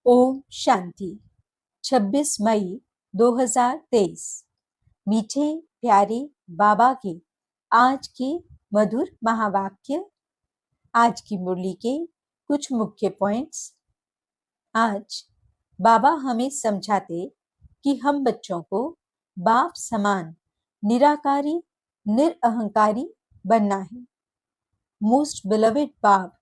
ओम शांति। 26 मई 2023। मीठे प्यारे बाबा के आज के मधुर महावाक्य। आज की मुरली के कुछ मुख्य पॉइंट्स। आज बाबा हमें समझाते कि हम बच्चों को बाप समान निराकारी निरअहंकारी बनना है। मोस्ट बिलवेड बाप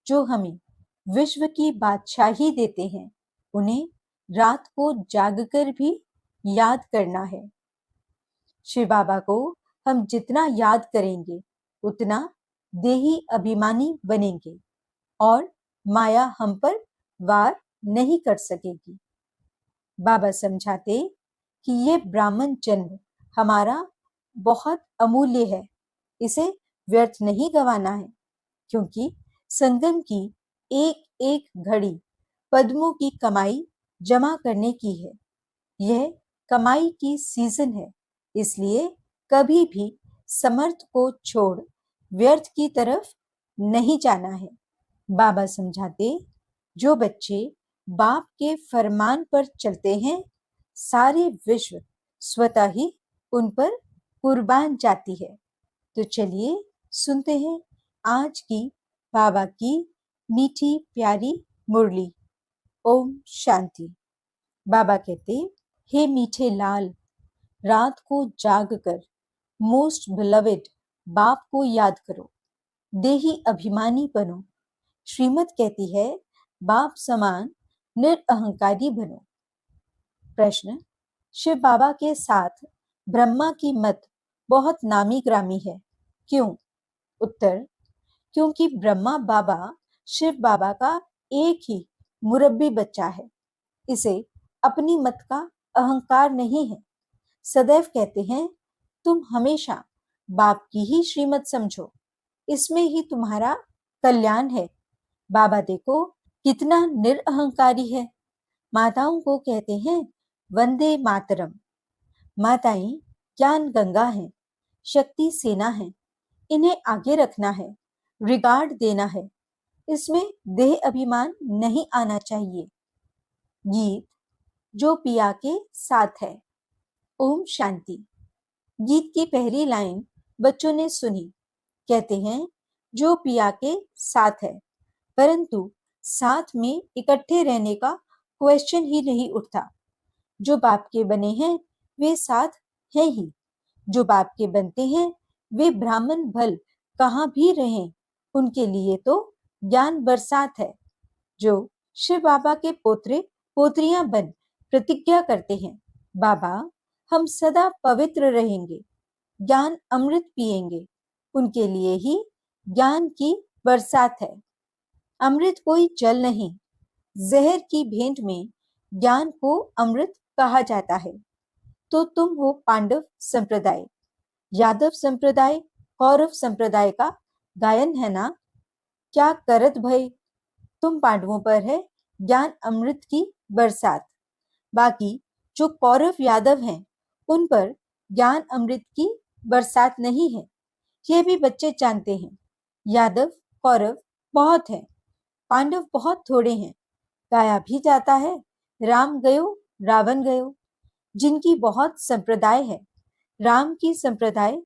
जो हमें विश्व की बादशाही देते हैं, उन्हें रात को जागकर भी याद करना है। शिव बाबा को हम जितना याद करेंगे उतना देही अभिमानी बनेंगे और माया हम पर वार नहीं कर सकेगी। बाबा समझाते कि ये ब्राह्मण जन्म हमारा बहुत अमूल्य है, इसे व्यर्थ नहीं गंवाना है, क्योंकि संगम की एक एक घड़ी पद्मों की कमाई जमा करने की है। यह कमाई की सीजन है, इसलिए कभी भी समर्थ को छोड़ व्यर्थ की तरफ नहीं जाना है। बाबा समझाते, जो बच्चे बाप के फरमान पर चलते हैं, सारे विश्व स्वतः ही उन पर कुर्बान जाती है। तो चलिए सुनते हैं आज की बाबा की मीठी प्यारी मुरली। ओम शांति। बाबा कहते, हे मीठे लाल, रात को जाग कर मोस्ट बिलवेड बाप को याद करो, देही अभिमानी बनो। श्रीमत कहती है, बाप समान निरअहंकारी बनो। प्रश्न, शिव बाबा के साथ ब्रह्मा की मत बहुत नामी ग्रामी है, क्यों? उत्तर, क्योंकि ब्रह्मा बाबा शिव बाबा का एक ही मुरब्बी बच्चा है। इसे अपनी मत का अहंकार नहीं है। सदैव कहते हैं, तुम हमेशा बाप की ही श्रीमत समझो, इसमें ही तुम्हारा कल्याण है। बाबा देखो कितना निरअहंकारी है। माताओं को कहते हैं, वंदे मातरम। माताएं ज्ञान गंगा हैं, शक्ति सेना है, इन्हें आगे रखना है, रिगार्ड देना है, इसमें देह अभिमान नहीं आना चाहिए। गीत, जो पिया के साथ है। ओम शांति। गीत की पहली लाइन बच्चों ने सुनी। कहते हैं, जो पिया के साथ है, परंतु साथ में इकट्ठे रहने का क्वेश्चन ही नहीं उठता। जो बाप के बने हैं वे साथ हैं ही। जो बाप के बनते हैं वे ब्राह्मण भल कहाँ भी रहें, उनके लिए तो ज्ञान बरसात है। जो शिव बाबा के पोत्रे पोत्रियां बन प्रतिज्ञा करते हैं, बाबा हम सदा पवित्र रहेंगे, ज्ञान अमृत पिएंगे, उनके लिए ही ज्ञान की बरसात है। अमृत कोई जल नहीं, जहर की भेंट में ज्ञान को अमृत कहा जाता है। तो तुम हो पांडव संप्रदाय, यादव संप्रदाय, कौरव संप्रदाय का गायन है ना। क्या करत भय, तुम पांडवों पर है ज्ञान अमृत की बरसात। बाकी जो कौरव यादव हैं उन पर ज्ञान अमृत की बरसात नहीं है। ये भी बच्चे जानते हैं। यादव कौरव बहुत हैं, पांडव बहुत थोड़े हैं। गाया भी जाता है, राम गयो रावण गयो। जिनकी बहुत संप्रदाय है, राम की संप्रदाय,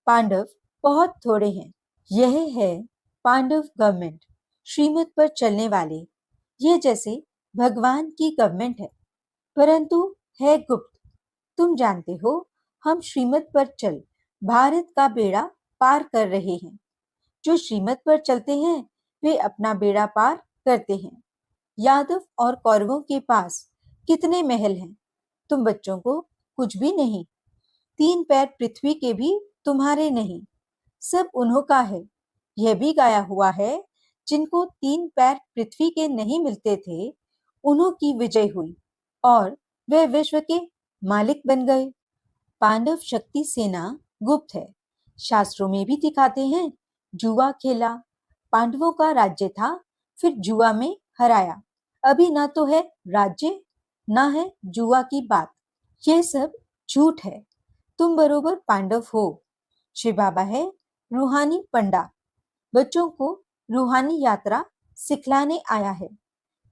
पांडव बहुत थोड़े हैं। यह है पांडव गवर्नमेंट, श्रीमत पर चलने वाले। ये जैसे भगवान की गवर्नमेंट है, परंतु है गुप्त। तुम जानते हो, हम श्रीमत पर चल भारत का बेड़ा पार कर रहे हैं। जो श्रीमत पर चलते हैं वे अपना बेड़ा पार करते हैं। यादव और कौरवों के पास कितने महल हैं, तुम बच्चों को कुछ भी नहीं। 3 पैर पृथ्वी के भी तुम्हारे नहीं, सब उन्हों का है। यह भी गाया हुआ है, जिनको 3 पैर पृथ्वी के नहीं मिलते थे, उन्हों की विजय हुई और वे विश्व के मालिक बन गए। पांडव शक्ति सेना गुप्त है। शास्त्रों में भी दिखाते हैं, जुआ खेला, पांडवों का राज्य था, फिर जुआ में हराया। अभी ना तो है राज्य ना है जुआ की बात। यह सब झूठ है। तुम बरोबर पांडव हो। शिव बाबा है रूहानी पंडा, बच्चों को रूहानी यात्रा सिखलाने आया है।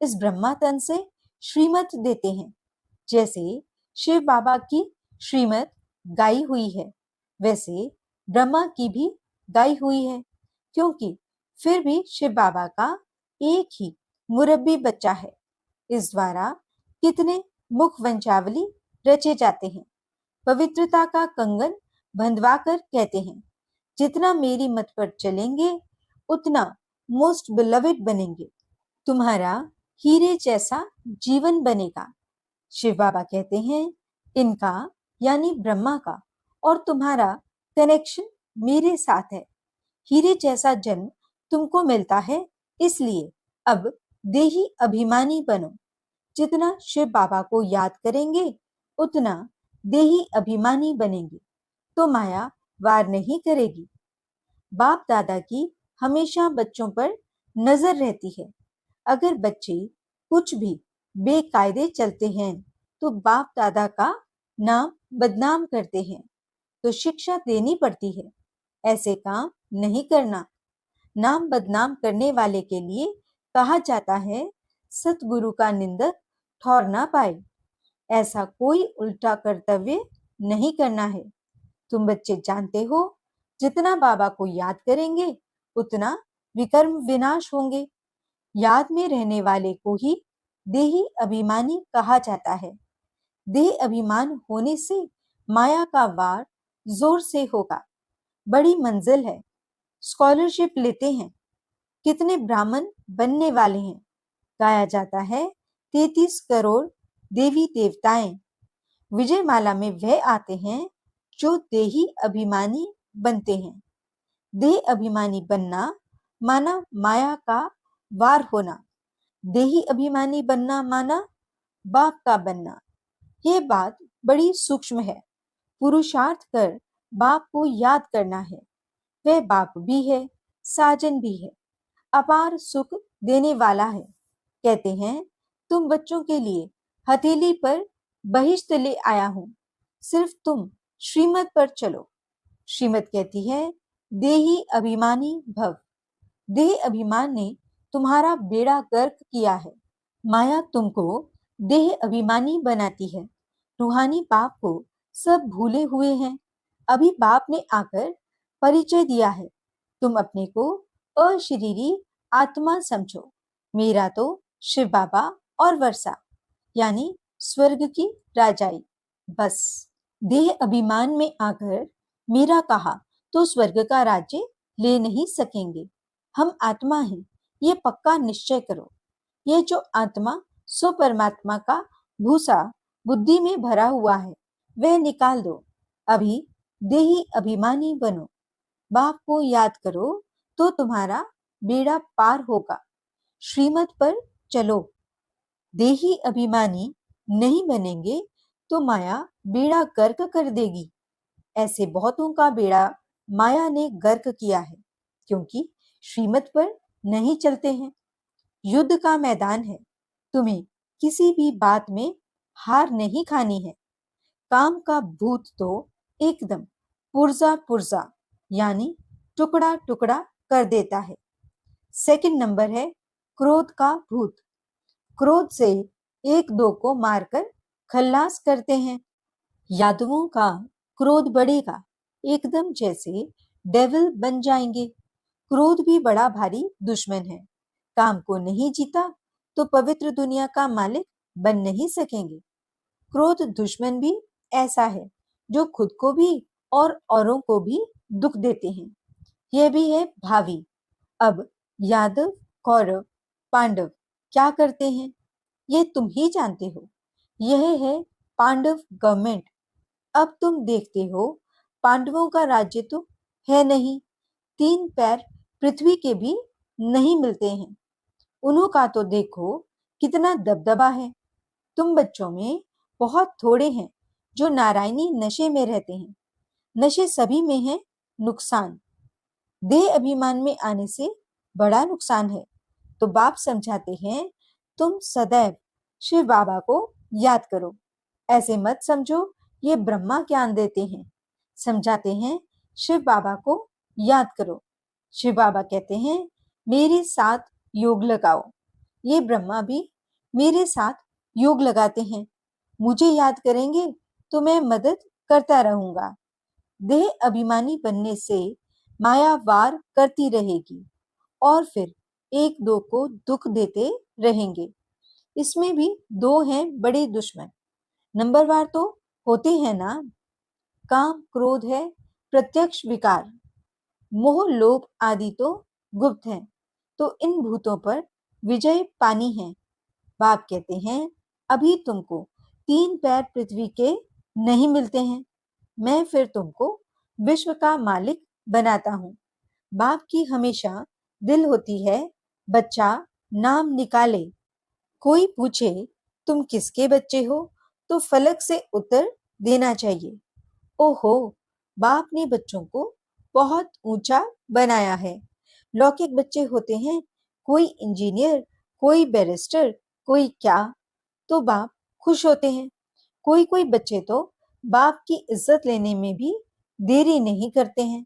इस ब्रह्मा तन से श्रीमत देते हैं। जैसे शिव बाबा की श्रीमत गाई हुई है, वैसे ब्रह्मा की भी गाई हुई है, क्योंकि फिर भी शिव बाबा का एक ही मुरब्बी बच्चा है। इस द्वारा कितने मुख वंचावली रचे जाते हैं। पवित्रता का कंगन बंधवाकर कहते हैं, जितना मेरी मत पर चलेंगे उतना मोस्ट बिलवेड बनेंगे, तुम्हारा हीरे जैसा जीवन बनेगा। शिव बाबा कहते हैं, इनका यानी ब्रह्मा का और तुम्हारा कनेक्शन मेरे साथ है। हीरे जैसा जन्म तुमको मिलता है, इसलिए अब देही अभिमानी बनो। जितना शिव बाबा को याद करेंगे उतना देही अभिमानी बनेंगे, तो माया वार नहीं करेगी। बाप दादा की हमेशा बच्चों पर नजर रहती है। अगर बच्चे कुछ भी बेकायदे चलते हैं तो बाप दादा का नाम बदनाम करते हैं, तो शिक्षा देनी पड़ती है, ऐसे काम नहीं करना। नाम बदनाम करने वाले के लिए कहा जाता है, सतगुरु का निंदक ठौर ना पाए। ऐसा कोई उल्टा कर्तव्य नहीं करना है। तुम बच्चे जानते हो, जितना बाबा को याद करेंगे उतना विकर्म विनाश होंगे। याद में रहने वाले को ही देही अभिमानी कहा जाता है। देह अभिमान होने से माया का वार जोर से होगा। बड़ी मंजिल है, स्कॉलरशिप लेते हैं, कितने ब्राह्मण बनने वाले हैं। गाया जाता है, 33 करोड़ देवी देवताएं। विजयमाला में वह आते हैं जो देही अभिमानी बनते हैं। देह अभिमानी बनना माना माया का वार होना, देही अभिमानी बनना माना बाप का बनना। यह बात बड़ी सूक्ष्म है। पुरुषार्थ कर बाप को याद करना है। वह बाप भी है, साजन भी है, अपार सुख देने वाला है। कहते हैं, तुम बच्चों के लिए हथेली पर बहिश्त ले आया हूं, सिर्फ तुम श्रीमत पर चलो। श्रीमत कहती है, देही अभिमानी भव। देह अभिमान ने तुम्हारा बेड़ा गर्क किया है। माया तुमको देह अभिमानी बनाती है। रूहानी बाप को सब भूले हुए हैं। अभी बाप ने आकर परिचय दिया है। तुम अपने को अशरीरी आत्मा समझो। मेरा तो शिव बाबा और वर्षा यानी स्वर्ग की राजाई। बस देह अभिमान में आकर मेरा कहा तो स्वर्ग का राज्य ले नहीं सकेंगे। हम आत्मा हैं, ये पक्का निश्चय करो। ये जो आत्मा सो परमात्मा का भूसा बुद्धि में भरा हुआ है, वह निकाल दो। अभी देही अभिमानी बनो। बाप को याद करो तो तुम्हारा बेड़ा पार होगा। श्रीमत पर चलो। देही अभिमानी नहीं बनेंगे तो माया बेड़ा गर्क कर देगी। ऐसे बहुतों का बेड़ा माया ने गर्क किया है, क्योंकि श्रीमत पर नहीं चलते हैं। युद्ध का मैदान है, तुम्हें किसी भी बात में हार नहीं खानी है। काम का भूत तो एकदम पुर्जा पुर्जा यानी टुकड़ा टुकड़ा कर देता है। सेकंड नंबर है क्रोध का भूत। क्रोध से एक दो को मारकर खल्लास करते हैं। यादवों का क्रोध बढ़ेगा, एकदम जैसे डेविल बन जाएंगे। क्रोध भी बड़ा भारी दुश्मन है। काम को नहीं जीता तो पवित्र दुनिया का मालिक बन नहीं सकेंगे। क्रोध दुश्मन भी ऐसा है जो खुद को भी और औरों को भी दुख देते हैं। यह भी है भावी। अब यादव, कौरव, पांडव क्या करते हैं, यह तुम ही जानते हो। यह है पांडव गवर्नमेंट। अब तुम देखते हो, पांडवों का राज्य तो है नहीं, 3 पैर पृथ्वी के भी नहीं मिलते हैं। उन्हों का तो देखो कितना दबदबा है। तुम बच्चों में बहुत थोड़े हैं जो नारायणी नशे में रहते हैं। नशे सभी में है नुकसान। देह अभिमान में आने से बड़ा नुकसान है। तो बाप समझाते हैं, तुम सदैव शिव बाबा को याद करो। ऐसे मत समझो ये ब्रह्मा ज्ञान देते हैं। समझाते हैं, शिव बाबा को याद करो। शिव बाबा कहते हैं, मेरे साथ योग लगाओ। ये ब्रह्मा भी मेरे साथ योग लगाते हैं। मुझे याद करेंगे तो मैं मदद करता रहूंगा। देह अभिमानी बनने से माया वार करती रहेगी और फिर एक दो को दुख देते रहेंगे। इसमें भी दो हैं बड़े दुश्मन। नंबरवार तो होते हैं ना। काम क्रोध है प्रत्यक्ष विकार, मोह लोभ आदि तो गुप्त हैं। तो इन भूतों पर विजय पानी है। बाप कहते हैं अभी तुमको 3 पैर पृथ्वी के नहीं मिलते हैं, मैं फिर तुमको विश्व का मालिक बनाता हूँ। बाप की हमेशा दिल होती है बच्चा नाम निकाले। कोई पूछे तुम किसके बच्चे हो तो फलक से उत्तर देना चाहिए। ओहो, बाप ने बच्चों को बहुत ऊंचा बनाया है। लौकिक बच्चे होते हैं, कोई इंजीनियर, कोई बैरिस्टर, कोई क्या, तो बाप खुश होते हैं। कोई कोई बच्चे तो बाप की इज्जत लेने में भी देरी नहीं करते हैं।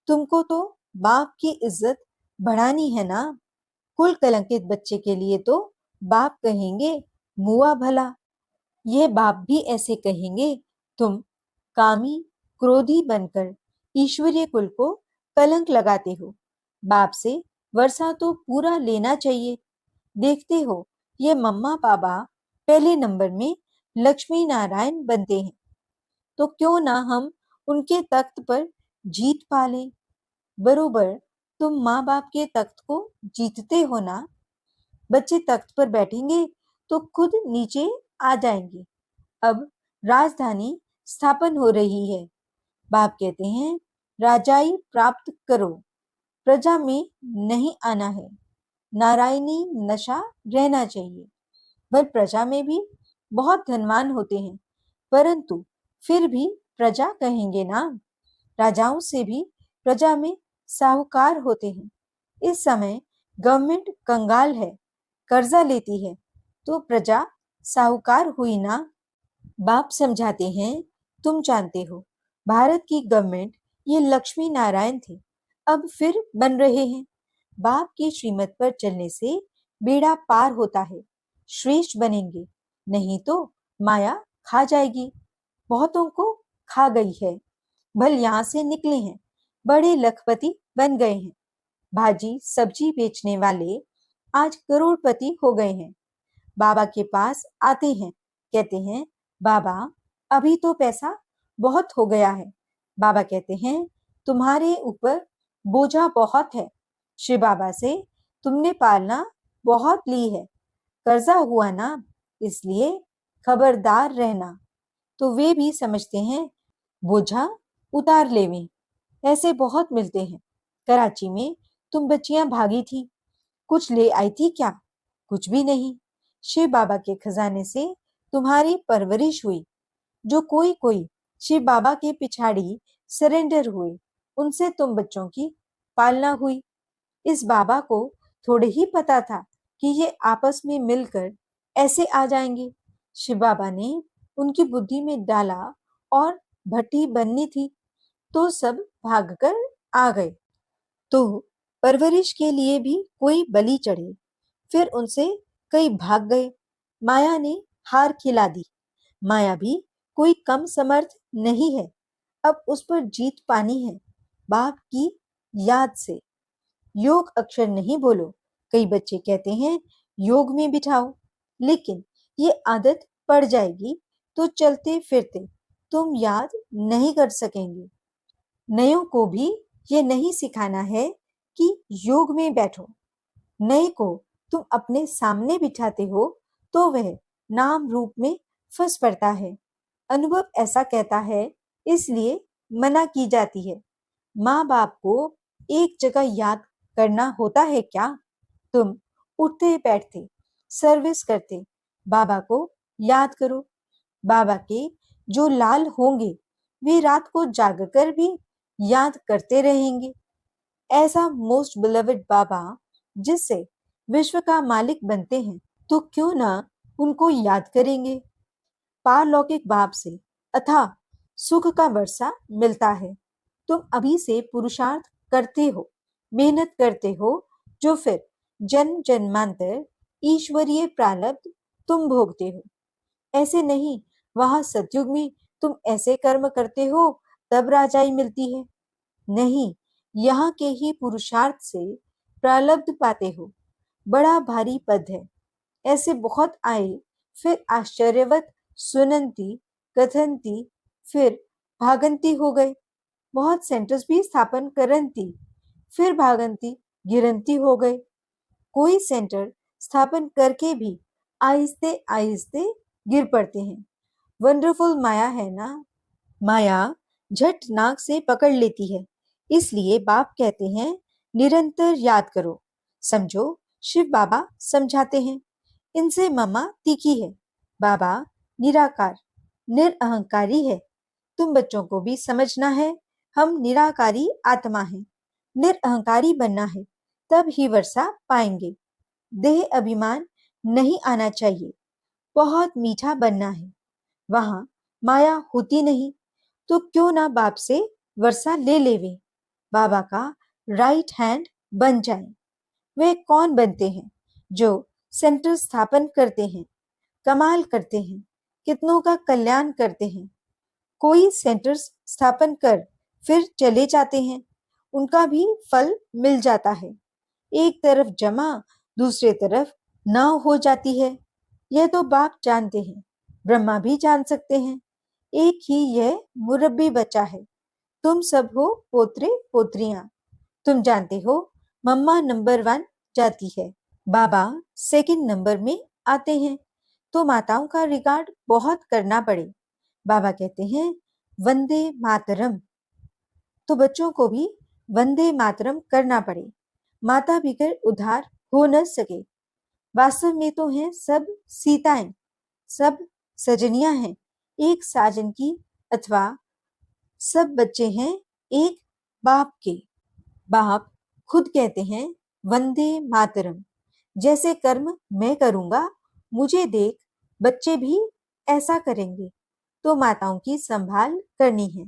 तुमको तो बाप की इज्जत बढ़ानी है ना। कुल कलंकित बच्चे के लिए तो बाप कहेंगे मुआ भला। यह बाप भी ऐसे कहेंगे तुम कामी क्रोधी बनकर ईश्वरीय कुल को कलंक लगाते हो। बाप से वर्षा तो पूरा लेना चाहिए। देखते हो ये मम्मा पापा पहले नंबर में लक्ष्मी नारायण बनते हैं, तो क्यों ना हम उनके तख्त पर जीत पा लें। बरोबर तुम माँ बाप के तख्त को जीतते हो ना। बच्चे तख्त पर बैठेंगे तो खुद नीचे आ जाएंगे। अब राजधानी स्थापन हो रही है। बाप कहते हैं राजाई प्राप्त करो, प्रजा में नहीं आना है। नारायणी नशा रहना चाहिए। पर प्रजा में भी बहुत धनवान होते हैं, परंतु फिर भी प्रजा कहेंगे ना। राजाओं से भी प्रजा में साहूकार होते हैं। इस समय गवर्नमेंट कंगाल है, कर्जा लेती है, तो प्रजा साहूकार हुई ना। बाप समझाते हैं तुम जानते हो भारत की गवर्नमेंट ये लक्ष्मी नारायण थे, अब फिर बन रहे हैं। बाप की श्रीमत पर चलने से बेड़ा पार होता है, श्रेष्ठ बनेंगे, नहीं तो माया खा जाएगी। बहुतों को खा गई है, भल यहाँ से निकले हैं, बड़े लखपति बन गए हैं। भाजी सब्जी बेचने वाले आज करोड़पति हो गए हैं। बाबा के पास आते हैं, कहते हैं बाबा अभी तो पैसा बहुत हो गया है। बाबा कहते हैं तुम्हारे ऊपर बोझा बहुत है। श्री बाबा से तुमने पालना बहुत ली है, कर्जा हुआ ना, इसलिए खबरदार रहना। तो वे भी समझते हैं बोझा उतार लेवें। ऐसे बहुत मिलते हैं। कराची में तुम बच्चियां भागी थी, कुछ ले आई थी क्या? कुछ भी नहीं। शिव बाबा के खजाने से तुम्हारी परवरिश हुई। जो कोई कोई शिव बाबा के पिछाड़ी सरेंडर हुए, उनसे तुम बच्चों की पालना हुई। इस बाबा को थोड़े ही पता था कि ये आपस में मिलकर ऐसे आ जाएंगे। शिव बाबा ने उनकी बुद्धि में डाला और भट्टी बननी थी, तो सब भागकर आ गए। तो परवरिश के लिए भी कोई बलि चढ़े, फिर उनसे कई भाग गए। माया ने हार खिला दी। माया भी कोई कम समर्थ नहीं है, अब उस पर जीत पानी है बाप की याद से। योग अक्षर नहीं बोलो। कई बच्चे कहते हैं योग में बिठाओ, लेकिन ये आदत पड़ जाएगी तो चलते फिरते तुम याद नहीं कर सकेंगे। नयों को भी ये नहीं सिखाना है कि योग में बैठो। नए को तुम अपने सामने बिठाते हो तो वह नाम रूप में फंस पड़ता है। अनुभव ऐसा कहता है, इसलिए मना की जाती है। माँ बाप को एक जगह याद करना होता है क्या? तुम उठते बैठते सर्विस करते बाबा को याद करो। बाबा के जो लाल होंगे वे रात को जागकर भी याद करते रहेंगे। ऐसा मोस्ट बिलवेड बाबा जिससे विश्व का मालिक बनते हैं, तो क्यों ना उनको याद करेंगे। पारलौकिक बाप से अथाह सुख का वर्षा मिलता है। तुम अभी से पुरुषार्थ करते हो, मेहनत करते हो, जो फिर जन्म जन्मांतर ईश्वरीय प्रारब्ध तुम भोगते हो। ऐसे नहीं, वहां सतयुग में तुम ऐसे कर्म करते हो तब राजाई मिलती है। नहीं, यहाँ के ही पुरुषार्थ से प्रारब्ध पाते हो। बड़ा भारी पद है। ऐसे बहुत आए, फिर आश्चर्यवत सुनंती, कथंती, फिर भागंती हो गए। बहुत सेंटर्स भी स्थापन करंती, फिर भागंती, गिरंती हो गए। कोई सेंटर स्थापन करके भी आहिस्ते आहिस्ते गिर पड़ते हैं। वंडरफुल माया है ना। माया झट नाक से पकड़ लेती है। इसलिए बाप कहते हैं निरंतर याद करो। समझो, शिव बाबा समझाते हैं। इनसे मम्मा तीखी है। बाबा निराकार निरअहंकारी है। तुम बच्चों को भी समझना है, हम निराकारी आत्मा हैं। निरअहंकारी बनना है, तब ही वर्षा पाएंगे। देह अभिमान नहीं आना चाहिए। बहुत मीठा बनना है। वहां माया होती नहीं, तो क्यों ना बाप से वर्षा ले लेवे। बाबा का राइट हैंड बन जाए। वे कौन बनते हैं जो सेंटर स्थापन करते हैं, कमाल करते हैं, कितनों का कल्याण करते हैं। कोई सेंटर स्थापन कर फिर चले जाते हैं, उनका भी फल मिल जाता है। एक तरफ जमा, दूसरे तरफ नाव हो जाती है। यह तो बाप जानते हैं, ब्रह्मा भी जान सकते हैं। एक ही यह मुरब्बी बचा है। तुम सब हो पोत्रे पोत्रियां। तुम जानते हो, मम्मा नंबर 1 जाती है, बाबा सेकंड नंबर में आते हैं। तो माताओं का रिगार्ड बहुत करना पड़े। बाबा कहते हैं वंदे मातरम, तो बच्चों को भी वंदे मातरम करना पड़े। माता बिगर उद्धार हो न सके। वास्तव में तो हैं सब सीताएं, सब सजनियां हैं एक साजन की, अथवा सब बच्चे हैं एक बाप के। बाप खुद कहते हैं वंदे मातरम। जैसे कर्म मैं करूंगा, मुझे देख बच्चे भी ऐसा करेंगे। तो माताओं की संभाल करनी है।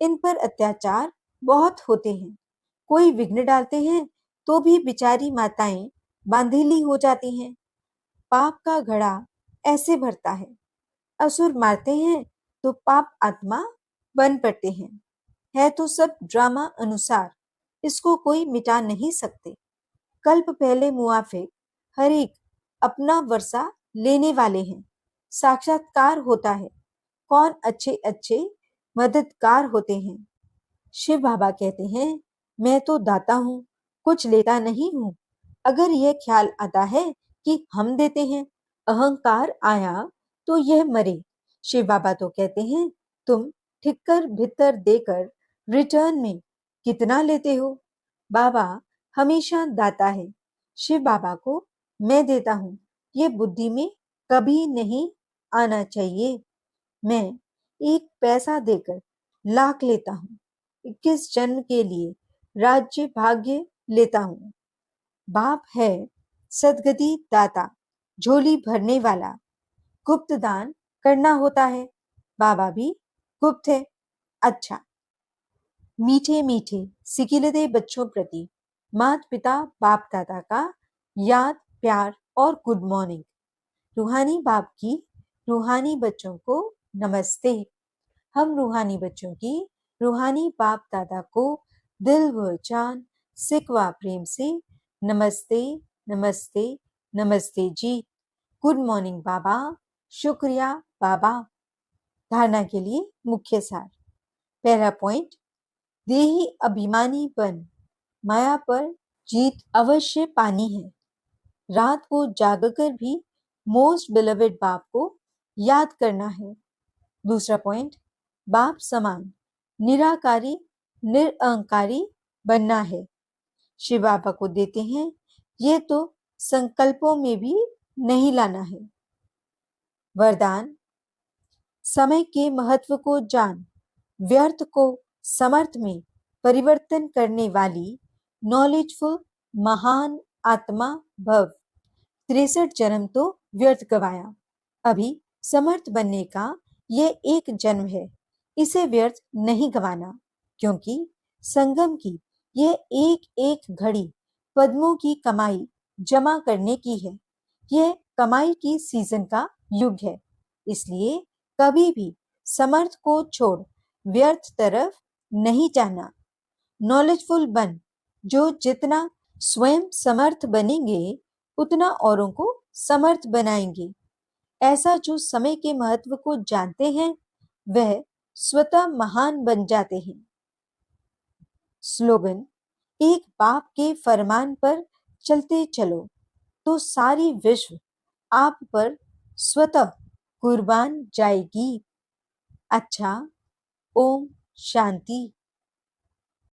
इन पर अत्याचार बहुत होते हैं। कोई विघ्न डालते हैं तो भी बिचारी माताएं बांधीली हो जाती हैं। पाप का घड़ा ऐसे भरता है। असुर मारते हैं तो पाप आत्मा बन पड़ते हैं। है तो सब ड्रामा अनुसार, इसको कोई मिटा नहीं सकते। कल्प पहले मुआफिक हर एक अपना वर्षा लेने वाले हैं। साक्षात्कार होता है। कौन अच्छे अच्छे मददगार होते हैं। शिव बाबा कहते हैं मैं तो दाता हूँ, कुछ लेता नहीं हूँ। अगर यह ख्याल आता है कि हम देते हैं, अहंकार आया तो यह मरे। शिव बाबा तो कहते हैं तुम ठिक्कर भीतर देकर रिटर्न में कितना लेते हो। बाबा हमेशा दाता है। शिव बाबा को मैं देता हूँ, ये बुद्धि में कभी नहीं आना चाहिए। मैं एक पैसा देकर लाख लेता हूँ। 21 जन्म के लिए राज्य भाग्य लेता हूँ। बाप है सदगति दाता, झोली भरने वाला। गुप्त दान करना होता है। बाबा भी गुप्त है। अच्छा, मीठे मीठे सिकिलदे बच्चों प्रति माता पिता बाप दादा का याद, प्यार और गुड मॉर्निंग। रूहानी बाप की रूहानी बच्चों को नमस्ते। हम रूहानी बच्चों की रूहानी बाप दादा को दिल व जान सिकवा प्रेम से नमस्ते नमस्ते नमस्ते जी। गुड मॉर्निंग बाबा, शुक्रिया बाबा। धारणा के लिए मुख्य सार। पहला पॉइंट, देही अभिमानी बन माया पर जीत अवश्य पानी है। रात को जागकर भी मोस्ट बिलवेड बाप को याद करना है। दूसरा पॉइंट, बाप समान निराकारी निरअहंकारी बनना है। शिव बाबा को देते हैं, ये तो संकल्पों में भी नहीं लाना है। वरदान, समय के महत्व को जान, व्यर्थ को समर्थ में परिवर्तन करने वाली नॉलेजफुल महान आत्मा भव। 63 जन्म तो व्यर्थ गवाया, अभी समर्थ बनने का यह एक जन्म है। इसे व्यर्थ नहीं गवाना, क्योंकि संगम की यह एक एक घड़ी पद्मों की कमाई जमा करने की है। यह कमाई की सीजन का युग है, इसलिए कभी भी समर्थ को छोड़ व्यर्थ तरफ नहीं जाना। नॉलेजफुल बन, जो जितना स्वयं समर्थ बनेंगे उतना औरों को समर्थ बनाएंगे। ऐसा जो समय के महत्व को जानते हैं वह स्वतः महान बन जाते हैं। स्लोगन: एक बाप के फरमान पर चलते चलो तो सारी विश्व आप पर स्वतः कुर्बान जाएगी। अच्छा, ओम शांति।